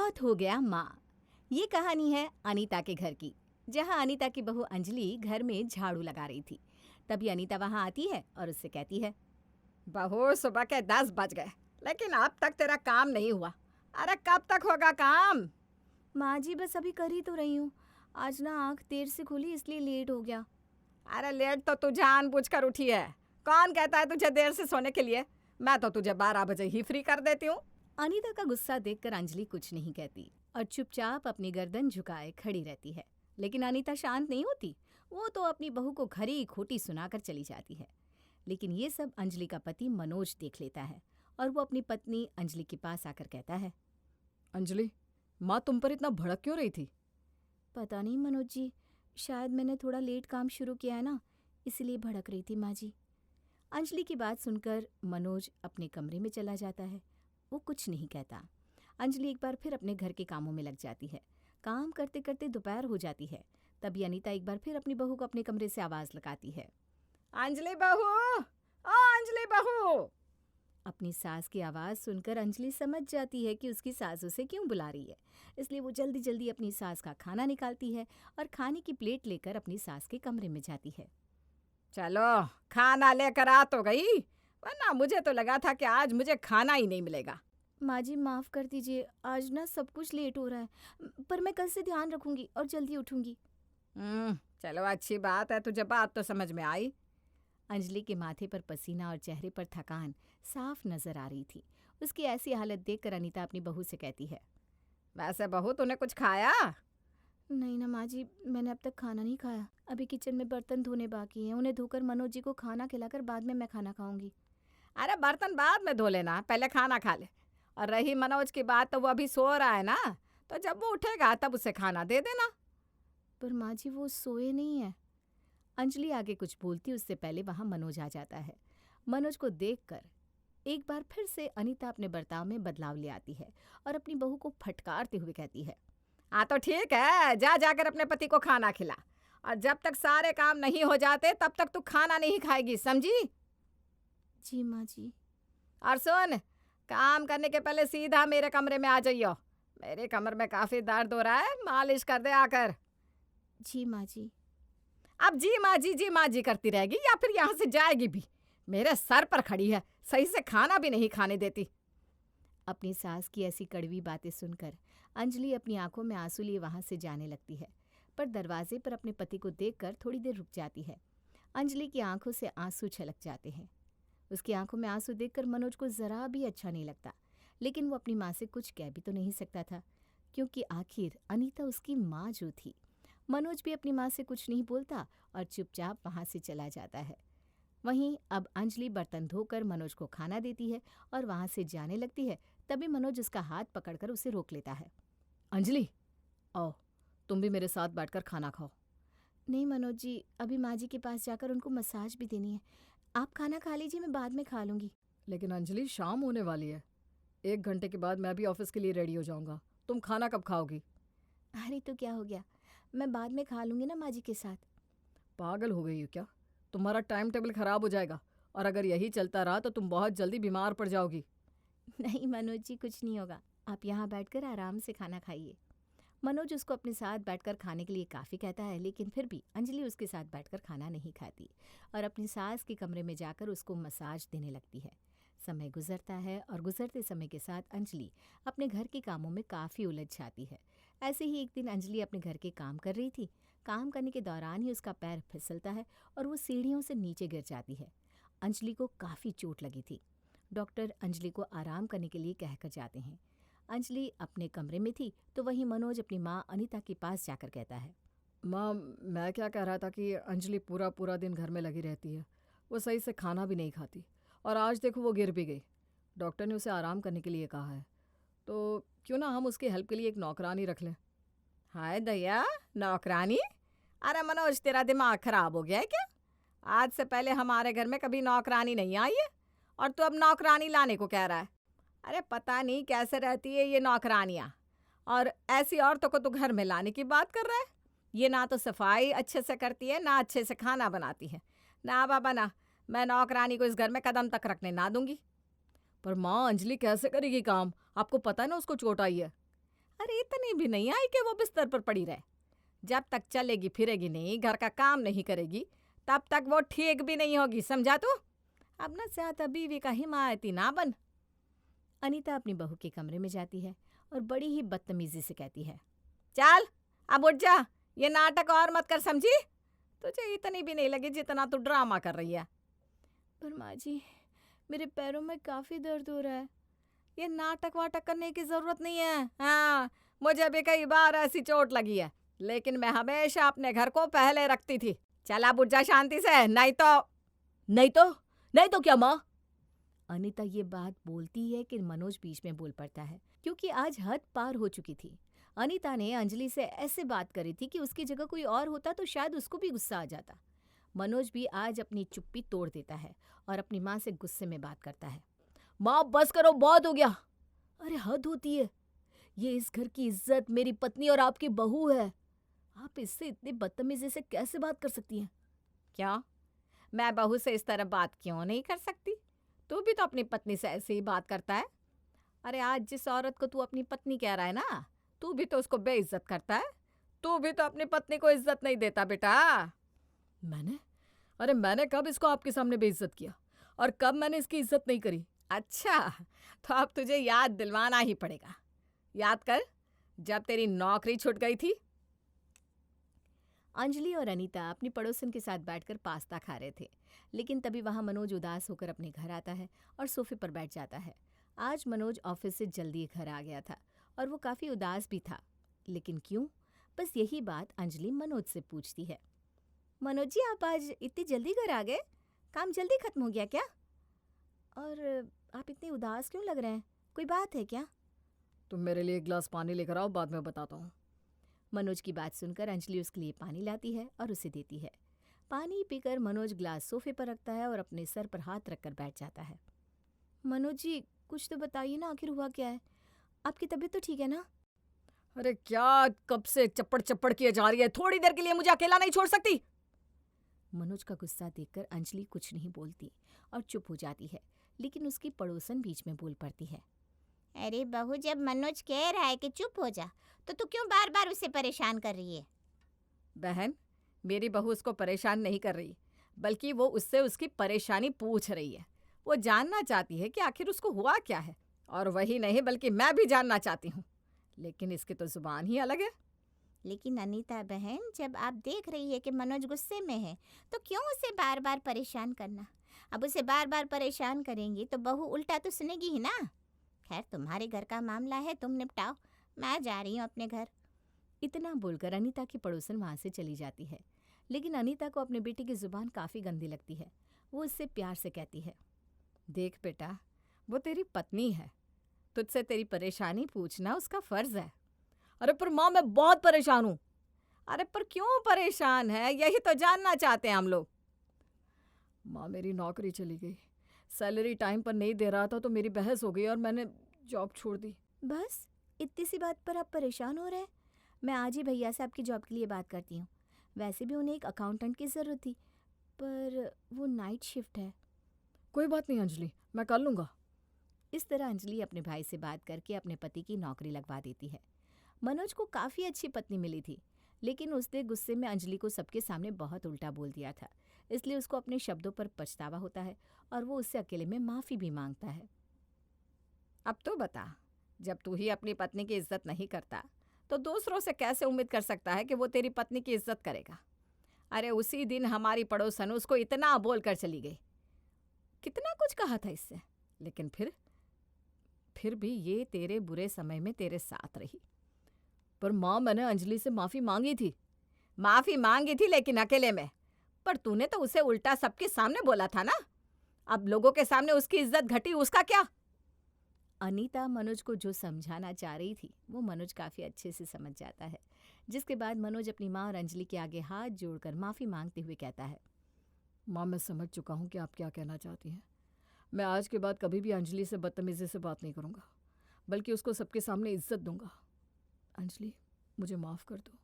बहुत हो गया माँ। ये कहानी है अनीता के घर की, जहाँ अनीता की बहू अंजलि घर में झाड़ू लगा रही थी। तभी अनीता वहाँ आती है और उससे कहती है, बहू सुबह के 10 बज गए, लेकिन अब तक तेरा काम नहीं हुआ। अरे कब तक होगा काम? माँ जी बस अभी कर ही तो रही हूँ। आज ना आँख देर से खुली इसलिए लेट हो गया। अरे लेट तो तू जानबूझकर उठी है। कौन कहता है तुझे देर से सोने के लिए? मैं तो तुझे 12 बजे ही फ्री कर देती हूँ। अनीता का गुस्सा देखकर अंजलि कुछ नहीं कहती और चुपचाप अपनी गर्दन झुकाए खड़ी रहती है। लेकिन अनीता शांत नहीं होती। वो तो अपनी बहू को खरी खोटी सुनाकर चली जाती है। लेकिन ये सब अंजलि का पति मनोज देख लेता है और वो अपनी पत्नी अंजलि के पास आकर कहता है, अंजलि, माँ तुम पर इतना भड़क क्यों रही थी? पता नहीं मनोज जी, शायद मैंने थोड़ा लेट काम शुरू किया है ना, इसलिए भड़क रही थी माँ जी। अंजलि की बात सुनकर मनोज अपने कमरे में चला जाता है। वो कुछ नहीं कहता। अंजलि एक बार फिर अपने घर के कामों में लग जाती है। काम करते करते दोपहर हो जाती है। तभी अनीता एक बार फिर अपनी बहू को अपने कमरे से आवाज लगाती है, अंजलि बहू, ओ अंजलि बहू। अपनी सास की आवाज़ सुनकर अंजलि समझ जाती है कि उसकी सास उसे क्यों बुला रही है। इसलिए वो जल्दी जल्दी अपनी सास का खाना निकालती है और खाने की प्लेट लेकर अपनी सास के कमरे में जाती है। चलो खाना लेकर आ तो गई, वरना मुझे तो लगा था कि आज मुझे खाना ही नहीं मिलेगा। माँ जी माफ़ कर दीजिए, आज ना सब कुछ लेट हो रहा है, पर मैं कल से ध्यान रखूंगी और जल्दी उठूंगी। चलो अच्छी बात है, तुझे बात तो समझ में आई। अंजलि के माथे पर पसीना और चेहरे पर थकान साफ नजर आ रही थी। उसकी ऐसी हालत देखकर अनीता अपनी बहू से कहती है, वैसे बहू तूने कुछ खाया? नहीं ना माँ जी, मैंने अब तक खाना नहीं खाया। अभी किचन में बर्तन धोने बाकी हैं, उन्हें धोकर मनोज जी को खाना खिलाकर बाद में मैं खाना खाऊंगी। अरे बर्तन बाद में धो लेना, पहले खाना खा ले। और रही मनोज की बात, तो वो अभी सो रहा है ना, तो जब वो उठेगा तब उसे खाना दे देना। पर माँ जी वो सोए नहीं है। अंजलि आगे कुछ बोलती उससे पहले वहां मनोज आ जाता है। मनोज को देखकर एक बार फिर से अनीता अपने बर्ताव में बदलाव ले आती है और अपनी बहू को फटकारते हुए कहती है, हाँ तो ठीक है, जा जाकर अपने पति को खाना खिला। और जब तक सारे काम नहीं हो जाते तब तक तू खाना नहीं खाएगी, समझी? जी माँ जी। और सुन, काम करने के पहले सीधा मेरे कमरे में आ जाइयो। मेरे कमर में काफी दर्द हो रहा है, मालिश कर दे आकर। जी माँ जी। अब जी माँ जी करती रहेगी या फिर यहाँ से जाएगी भी? मेरे सर पर खड़ी है, सही से खाना भी नहीं खाने देती। अपनी सास की ऐसी कड़वी बातें सुनकर अंजलि अपनी आंखों में आंसू लिए वहां से जाने लगती है, पर दरवाजे पर अपने पति को देखकर थोड़ी देर रुक जाती है। अंजलि की आंखों से आंसू छलक जाते हैं। उसकी आंखों में आंसू देखकर मनोज को जरा भी अच्छा नहीं लगता, लेकिन वो अपनी माँ से कुछ कह भी तो नहीं सकता था, क्योंकि आखिर अनीता उसकी माँ जो थी। मनोज भी अपनी माँ से कुछ नहीं बोलता और चुपचाप वहां से चला जाता है। वहीं अब अंजलि बर्तन धोकर मनोज को खाना देती है और वहां से जाने लगती है। तभी मनोज उसका हाथ पकड़कर उसे रोक लेता है। अंजलि, आओ, तुम भी मेरे साथ बैठकर खाना खाओ। नहीं मनोज जी, अभी माँ जी के पास जाकर उनको मसाज भी देनी है। आप खाना खा लीजिए, मैं बाद में खा लूंगी। लेकिन अंजलि, शाम होने वाली है। 1 घंटे के बाद मैं भी ऑफिस के लिए रेडी हो जाऊंगा। तुम खाना कब खाओगी? अरे तो क्या हो गया, मैं बाद में खा लूंगी ना माँ जी के साथ। पागल हो गई हो क्या? तुम्हारा टाइम टेबल खराब हो जाएगा, और अगर यही चलता रहा तो तुम बहुत जल्दी बीमार पड़ जाओगी। नहीं मनोज जी, कुछ नहीं होगा, आप यहाँ बैठकर आराम से खाना खाइए। मनोज उसको अपने साथ बैठकर खाने के लिए काफ़ी कहता है, लेकिन फिर भी अंजलि उसके साथ बैठकर खाना नहीं खाती और अपनी सास के कमरे में जाकर उसको मसाज देने लगती है। समय गुजरता है और गुजरते समय के साथ अंजलि अपने घर के कामों में काफ़ी उलझ जाती है। ऐसे ही एक दिन अंजलि अपने घर के काम कर रही थी। काम करने के दौरान ही उसका पैर फिसलता है और वो सीढ़ियों से नीचे गिर जाती है। अंजलि को काफ़ी चोट लगी थी। डॉक्टर अंजलि को आराम करने के लिए कहकर जाते हैं। अंजलि अपने कमरे में थी तो वहीं मनोज अपनी माँ अनीता के पास जाकर कहता है, माँ, मैं क्या कह रहा था कि अंजलि पूरा पूरा दिन घर में लगी रहती है। वो सही से खाना भी नहीं खाती, और आज देखो वो गिर भी गई। डॉक्टर ने उसे आराम करने के लिए कहा है, तो क्यों ना हम उसकी हेल्प के लिए एक नौकरानी रख लें। हाय दया, नौकरानी? अरे मनोज, तेरा दिमाग खराब हो गया है क्या? आज से पहले हमारे घर में कभी नौकरानी नहीं आई है, और तू अब नौकरानी लाने को कह रहा है? अरे पता नहीं कैसे रहती है ये नौकरानियाँ, और ऐसी औरतों को तू घर में लाने की बात कर रहा है। ये ना तो सफाई अच्छे से करती है, ना अच्छे से खाना बनाती है। ना बाबा ना, मैं नौकरानी को इस घर में कदम तक रखने ना दूंगी। पर माँ, अंजलि कैसे करेगी काम? आपको पता है ना उसको चोट आई है। इतनी भी नहीं आई कि वो बिस्तर पर पड़ी रहे। जब तक चलेगी फिरेगी नहीं, घर का काम नहीं करेगी, तब तक वो ठीक भी नहीं होगी, समझा तू? अब न ज्यादा बीवी का हिमायती ना बन। अनीता अपनी बहू के कमरे में जाती है और बड़ी ही बदतमीजी से कहती है, चल अब उठ जा, ये नाटक और मत कर, समझी? तुझे इतनी भी नहीं लगी जितना तू ड्रामा कर रही है। पर माँ जी, मेरे पैरों में काफ़ी दर्द हो रहा है। ये नाटक वाटक करने की जरूरत नहीं है। हाँ, मुझे भी कई बार ऐसी चोट लगी है, लेकिन मैं हमेशा अपने घर को पहले रखती थी। चल अब उठ जा शांति से, नहीं तो क्या माँ? अनीता ये बात बोलती है कि मनोज बीच में बोल पड़ता है, क्योंकि आज हद पार हो चुकी थी। अनीता ने अंजलि से ऐसे बात करी थी कि उसकी जगह कोई और होता तो शायद उसको भी गुस्सा आ जाता। मनोज भी आज अपनी चुप्पी तोड़ देता है और अपनी माँ से गुस्से में बात करता है। माँ बस करो, बहुत हो गया। अरे हद होती है, ये इस घर की इज्जत मेरी पत्नी और आपकी बहू है। आप इससे इतनी बदतमीजी से कैसे बात कर सकती हैं? क्या मैं बहू से इस तरह बात क्यों नहीं कर सकती? तू भी तो अपनी पत्नी से ऐसे ही बात करता है। अरे आज जिस औरत को तू अपनी पत्नी कह रहा है ना, तू भी तो उसको बेइज्जत करता है। तू भी तो अपनी पत्नी को इज्जत नहीं देता बेटा। मैंने कब इसको आपके सामने बेइज्जत किया और कब मैंने इसकी इज्जत नहीं करी? अच्छा, तो अब तुझे याद दिलवाना ही पड़ेगा। याद कर, जब तेरी नौकरी छूट गई थी। अंजलि और अनीता अपनी पड़ोसन के साथ बैठकर पास्ता खा रहे थे, लेकिन तभी वहां मनोज उदास होकर अपने घर आता है और सोफे पर बैठ जाता है। आज मनोज ऑफिस से जल्दी घर आ गया था और वो काफी उदास भी था। लेकिन क्यों? बस यही बात अंजलि मनोज से पूछती है। मनोज जी, आप आज इतनी जल्दी घर आ गए? काम जल्दी खत्म हो गया क्या? और आप इतने उदास क्यों लग रहे हैं? कोई बात है क्या? तुम मेरे लिए एक गिलास पानी लेकर आओ, बाद में बताता हूँ। मनोज की बात सुनकर अंजलि उसके लिए पानी लाती है और उसे देती है। पानी पीकर मनोज ग्लास सोफे पर रखता है और अपने सर पर हाथ रखकर बैठ जाता है। मनोज जी, कुछ तो बताइए ना, आखिर हुआ क्या है? आपकी तबीयत तो ठीक है ना? अरे क्या कब से चप्पड़ चप्पड़ किए जा रही है? थोड़ी देर के लिए मुझे अकेला नहीं छोड़ सकती? मनोज का गुस्सा देखकर अंजलि कुछ नहीं बोलती और चुप हो जाती है, लेकिन उसकी पड़ोसन बीच में बोल पड़ती है। अरे बहू, जब मनोज कह रहा है कि चुप हो जा, तो तू क्यों बार बार उसे परेशान कर रही है? बहन, मेरी बहू उसको परेशान नहीं कर रही, बल्कि वो उससे उसकी परेशानी पूछ रही है। वो जानना चाहती है कि आखिर उसको हुआ क्या है। और वही नहीं, बल्कि मैं भी जानना चाहती हूँ, लेकिन इसकी तो जुबान ही अलग है। लेकिन अनीता बहन, जब आप देख रही है कि मनोज गुस्से में है, तो क्यों उसे बार बार परेशान करना? अब उसे बार बार परेशान करेंगी तो बहू उल्टा तो सुनेगी ही ना। खैर, तुम्हारे घर का मामला है, तुम निपटाओ, मैं जा रही हूँ अपने घर। इतना बोलकर अनीता की पड़ोसन वहां से चली जाती है, लेकिन अनीता को अपने बेटी की जुबान काफ़ी गंदी लगती है। वो उससे प्यार से कहती है, देख बेटा, वो तेरी पत्नी है, तुझसे तेरी परेशानी पूछना उसका फर्ज है। अरे पर माँ, मैं बहुत परेशान हूँ। अरे पर क्यों परेशान है, यही तो जानना चाहते हैं हम लोग। माँ, मेरी नौकरी चली गई, सैलरी टाइम पर नहीं दे रहा था तो मेरी बहस हो गई और मैंने जॉब छोड़ दी। बस इतनी सी बात पर आप परेशान हो रहे हैं? मैं आज ही भैया से आपकी जॉब के लिए बात करती हूँ। वैसे भी उन्हें एक अकाउंटेंट की ज़रूरत थी, पर वो नाइट शिफ्ट है। कोई बात नहीं अंजलि, मैं कर लूँगा। इस तरह अंजलि अपने भाई से बात करके अपने पति की नौकरी लगवा देती है। मनोज को काफ़ी अच्छी पत्नी मिली थी, लेकिन उसने गुस्से में अंजलि को सबके सामने बहुत उल्टा बोल दिया था, इसलिए उसको अपने शब्दों पर पछतावा होता है और वो उससे अकेले में माफ़ी भी मांगता है। अब तो बता, जब तू ही अपनी पत्नी की इज्जत नहीं करता तो दूसरों से कैसे उम्मीद कर सकता है कि वो तेरी पत्नी की इज्जत करेगा? अरे उसी दिन हमारी पड़ोसन उसको इतना बोल कर चली गई, कितना कुछ कहा था इससे, लेकिन फिर भी ये तेरे बुरे समय में तेरे साथ रही। पर माँ, मैंने अंजलि से माफ़ी मांगी थी। माफ़ी मांगी थी, लेकिन अकेले में। पर तूने तो उसे उल्टा सबके सामने बोला था ना। अब लोगों के सामने उसकी इज्जत घटी, उसका क्या? अनीता मनोज को जो समझाना चाह रही थी वो मनोज काफ़ी अच्छे से समझ जाता है, जिसके बाद मनोज अपनी माँ और अंजलि के आगे हाथ जोड़कर माफ़ी मांगते हुए कहता है, माँ, मैं समझ चुका हूँ कि आप क्या कहना चाहती हैं। मैं आज के बाद कभी भी अंजलि से बदतमीजी से बात नहीं करूँगा, बल्कि उसको सबके सामने इज्जत दूंगा। अंजलि, मुझे माफ़ कर दो।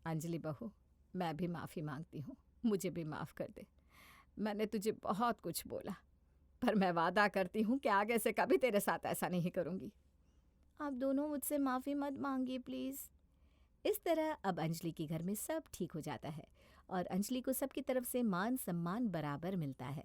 अंजलि बहू, मैं भी माफ़ी मांगती हूँ, मुझे भी माफ़ कर दे। मैंने तुझे बहुत कुछ बोला, पर मैं वादा करती हूँ कि आगे से कभी तेरे साथ ऐसा नहीं करूँगी। आप दोनों मुझसे माफ़ी मत मांगिए प्लीज़। इस तरह अब अंजलि के घर में सब ठीक हो जाता है और अंजलि को सबकी तरफ से मान सम्मान बराबर मिलता है।